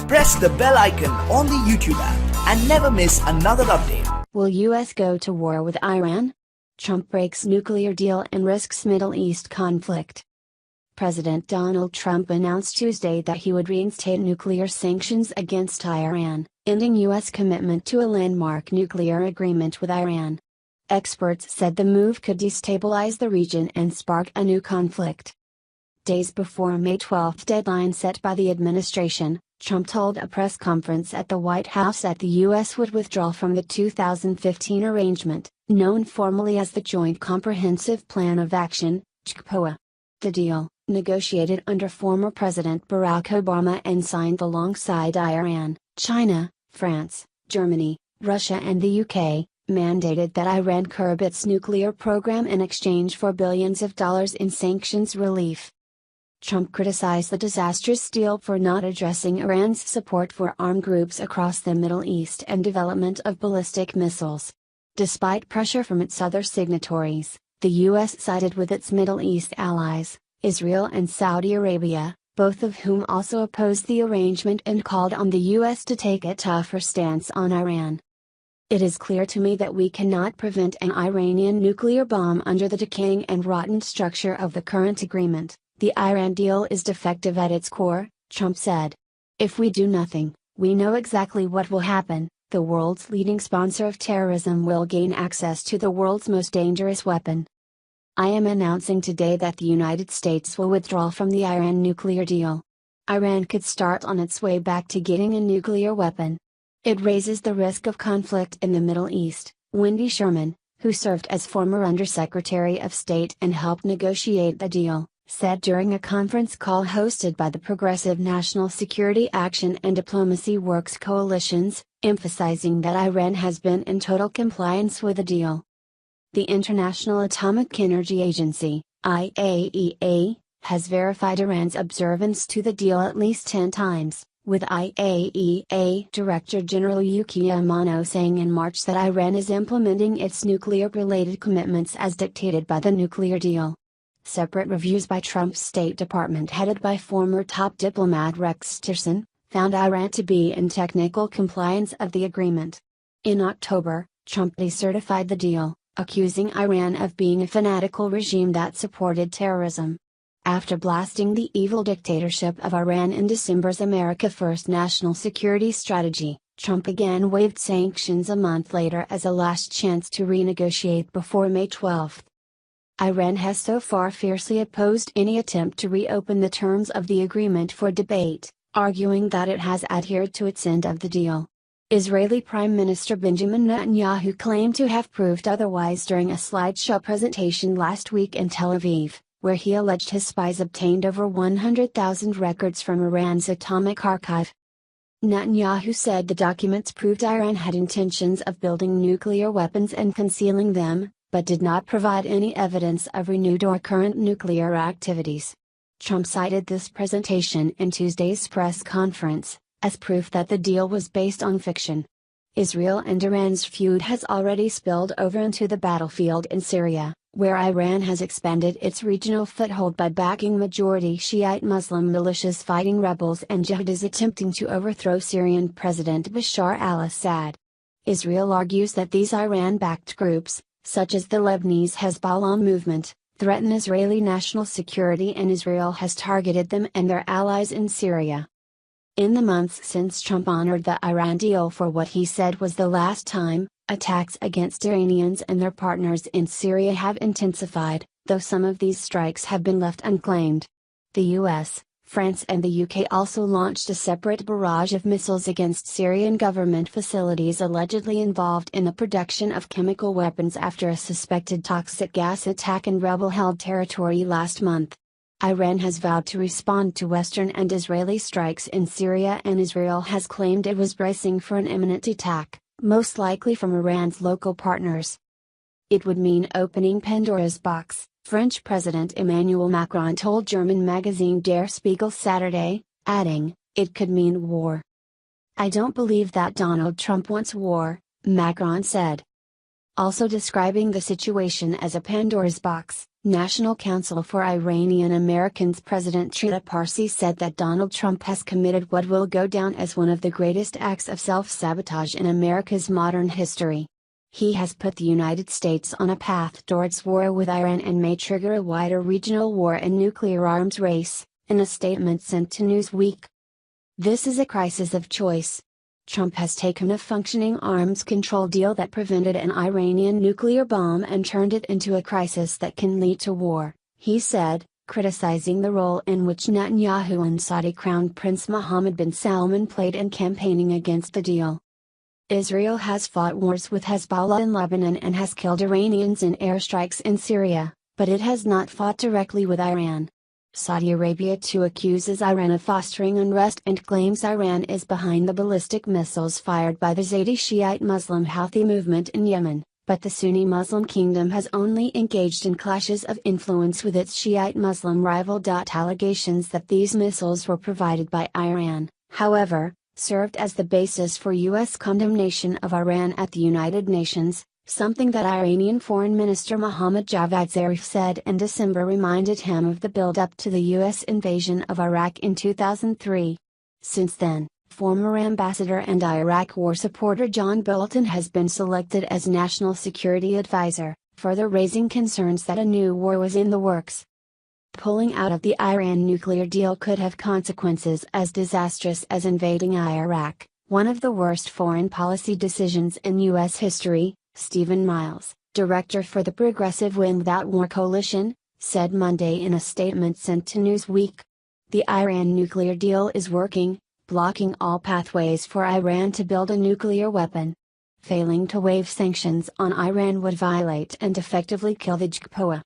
press the bell icon on the YouTube app and never miss another update. Will US go to war with Iran? Trump breaks nuclear deal and risks Middle East conflict. President Donald Trump announced Tuesday that he would reinstate nuclear sanctions against Iran, ending U.S. commitment to a landmark nuclear agreement with Iran. Experts said the move could destabilize the region and spark a new conflict. Days before May 12 deadline set by the administration, Trump told a press conference at the White House that the U.S. would withdraw from the 2015 arrangement, known formally as the Joint Comprehensive Plan of Action, JCPOA. The deal, negotiated under former President Barack Obama and signed alongside Iran, China, France, Germany, Russia and the UK, mandated that Iran curb its nuclear program in exchange for billions of dollars in sanctions relief. Trump criticized the disastrous deal for not addressing Iran's support for armed groups across the Middle East and development of ballistic missiles. Despite pressure from its other signatories, the U.S. sided with its Middle East allies, Israel and Saudi Arabia, both of whom also opposed the arrangement and called on the U.S. to take a tougher stance on Iran. It is clear to me that we cannot prevent an Iranian nuclear bomb under the decaying and rotten structure of the current agreement. The Iran deal is defective at its core, Trump said. If we do nothing, we know exactly what will happen. The world's leading sponsor of terrorism will gain access to the world's most dangerous weapon. I am announcing today that the United States will withdraw from the Iran nuclear deal. Iran could start on its way back to getting a nuclear weapon. It raises the risk of conflict in the Middle East, Wendy Sherman, who served as former Undersecretary of State and helped negotiate the deal, said during a conference call hosted by the Progressive National Security Action and Diplomacy Works coalitions, emphasizing that Iran has been in total compliance with the deal. The International Atomic Energy Agency, IAEA, has verified Iran's observance to the deal at least 10 times, with IAEA Director General Yukiya Amano saying in March that Iran is implementing its nuclear-related commitments as dictated by the nuclear deal. Separate reviews by Trump's State Department headed by former top diplomat Rex Tillerson, found Iran to be in technical compliance of the agreement. In October, Trump decertified the deal, accusing Iran of being a fanatical regime that supported terrorism. After blasting the evil dictatorship of Iran in December's America First national security strategy, Trump again waived sanctions a month later as a last chance to renegotiate before May 12. Iran has so far fiercely opposed any attempt to reopen the terms of the agreement for debate, arguing that it has adhered to its end of the deal. Israeli Prime Minister Benjamin Netanyahu claimed to have proved otherwise during a slideshow presentation last week in Tel Aviv, where he alleged his spies obtained over 100,000 records from Iran's atomic archive. Netanyahu said the documents proved Iran had intentions of building nuclear weapons and concealing them, but did not provide any evidence of renewed or current nuclear activities. Trump cited this presentation in Tuesday's press conference, as proof that the deal was based on fiction. Israel and Iran's feud has already spilled over into the battlefield in Syria, where Iran has expanded its regional foothold by backing majority Shiite Muslim militias fighting rebels and jihadis attempting to overthrow Syrian President Bashar al-Assad. Israel argues that these Iran-backed groups, such as the Lebanese Hezbollah movement, threaten Israeli national security and Israel has targeted them and their allies in Syria. In the months since Trump honored the Iran deal for what he said was the last time, attacks against Iranians and their partners in Syria have intensified, though some of these strikes have been left unclaimed. The US, France and the UK also launched a separate barrage of missiles against Syrian government facilities allegedly involved in the production of chemical weapons after a suspected toxic gas attack in rebel-held territory last month. Iran has vowed to respond to Western and Israeli strikes in Syria, and Israel has claimed it was bracing for an imminent attack, most likely from Iran's local partners. It would mean opening Pandora's box, French President Emmanuel Macron told German magazine Der Spiegel Saturday, adding, "It could mean war." "I don't believe that Donald Trump wants war," Macron said. Also describing the situation as a Pandora's box, National Council for Iranian Americans President Trita Parsi said that Donald Trump has committed what will go down as one of the greatest acts of self-sabotage in America's modern history. He has put the United States on a path towards war with Iran and may trigger a wider regional war and nuclear arms race, in a statement sent to Newsweek. This is a crisis of choice. Trump has taken a functioning arms control deal that prevented an Iranian nuclear bomb and turned it into a crisis that can lead to war, he said, criticizing the role in which Netanyahu and Saudi Crown Prince Mohammed bin Salman played in campaigning against the deal. Israel has fought wars with Hezbollah in Lebanon and has killed Iranians in airstrikes in Syria, but it has not fought directly with Iran. Saudi Arabia too accuses Iran of fostering unrest and claims Iran is behind the ballistic missiles fired by the Zaidi Shiite Muslim Houthi movement in Yemen, but the Sunni Muslim kingdom has only engaged in clashes of influence with its Shiite Muslim rival. Allegations that these missiles were provided by Iran, however, served as the basis for U.S. condemnation of Iran at the United Nations, something that Iranian Foreign Minister Mohammad Javad Zarif said in December reminded him of the build-up to the U.S. invasion of Iraq in 2003. Since then, former ambassador and Iraq war supporter John Bolton has been selected as National Security Advisor, further raising concerns that a new war was in the works. Pulling out of the Iran nuclear deal could have consequences as disastrous as invading Iraq, one of the worst foreign policy decisions in U.S. history, Stephen Miles, director for the Progressive Win Without War Coalition, said Monday in a statement sent to Newsweek. The Iran nuclear deal is working, blocking all pathways for Iran to build a nuclear weapon. Failing to waive sanctions on Iran would violate and effectively kill the JCPOA.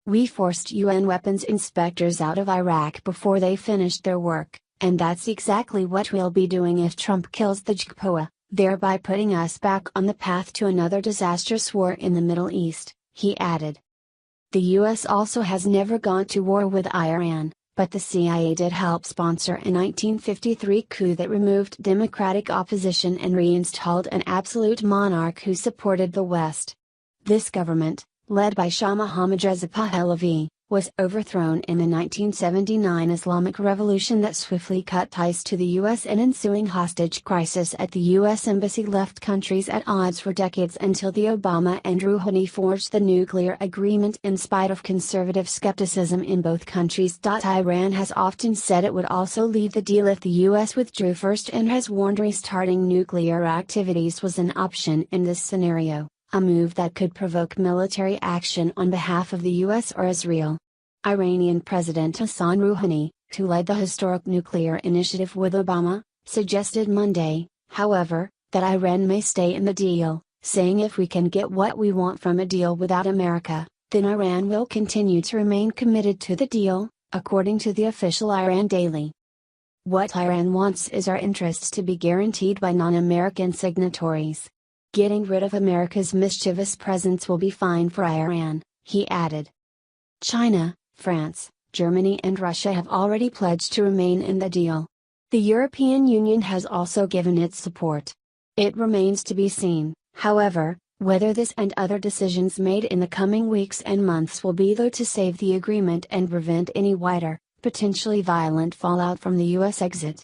We forced UN weapons inspectors out of Iraq before they finished their work, and that's exactly what we'll be doing if Trump kills the JCPOA, thereby putting us back on the path to another disastrous war in the Middle East, he added. The U.S. also has never gone to war with Iran, but the CIA did help sponsor a 1953 coup that removed democratic opposition and reinstalled an absolute monarch who supported the West. This government, led by Shah Mohammad Reza Pahlavi, was overthrown in the 1979 Islamic Revolution that swiftly cut ties to the U.S. and ensuing hostage crisis at the U.S. Embassy left countries at odds for decades until the Obama and Rouhani forged the nuclear agreement in spite of conservative skepticism in both countries. Iran has often said it would also leave the deal if the U.S. withdrew first and has warned restarting nuclear activities was an option in this scenario, a move that could provoke military action on behalf of the U.S. or Israel. Iranian President Hassan Rouhani, who led the historic nuclear initiative with Obama, suggested Monday, however, that Iran may stay in the deal, saying if we can get what we want from a deal without America, then Iran will continue to remain committed to the deal, according to the official Iran Daily. What Iran wants is our interests to be guaranteed by non-American signatories. Getting rid of America's mischievous presence will be fine for Iran, he added. China, France, Germany and Russia have already pledged to remain in the deal. The European Union has also given its support. It remains to be seen, however, whether this and other decisions made in the coming weeks and months will be there to save the agreement and prevent any wider, potentially violent fallout from the U.S. exit.